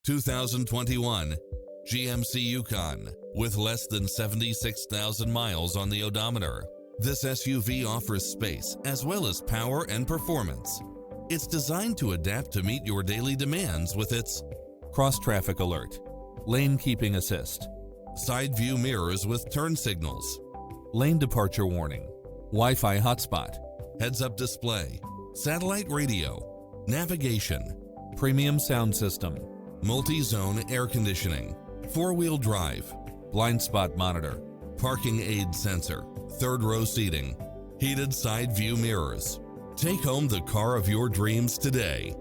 2021 GMC Yukon with less than 76,000 miles on the odometer. This SUV offers space as well as power and performance. It's designed to adapt to meet your daily demands with its cross-traffic alert, lane keeping assist, side view mirrors with turn signals, lane departure warning, Wi-Fi hotspot, heads-up display, satellite radio, navigation, premium sound system, multi-zone air conditioning, four-wheel drive, blind spot monitor, parking aid sensor, third-row seating, heated side view mirrors. Take home the car of your dreams today.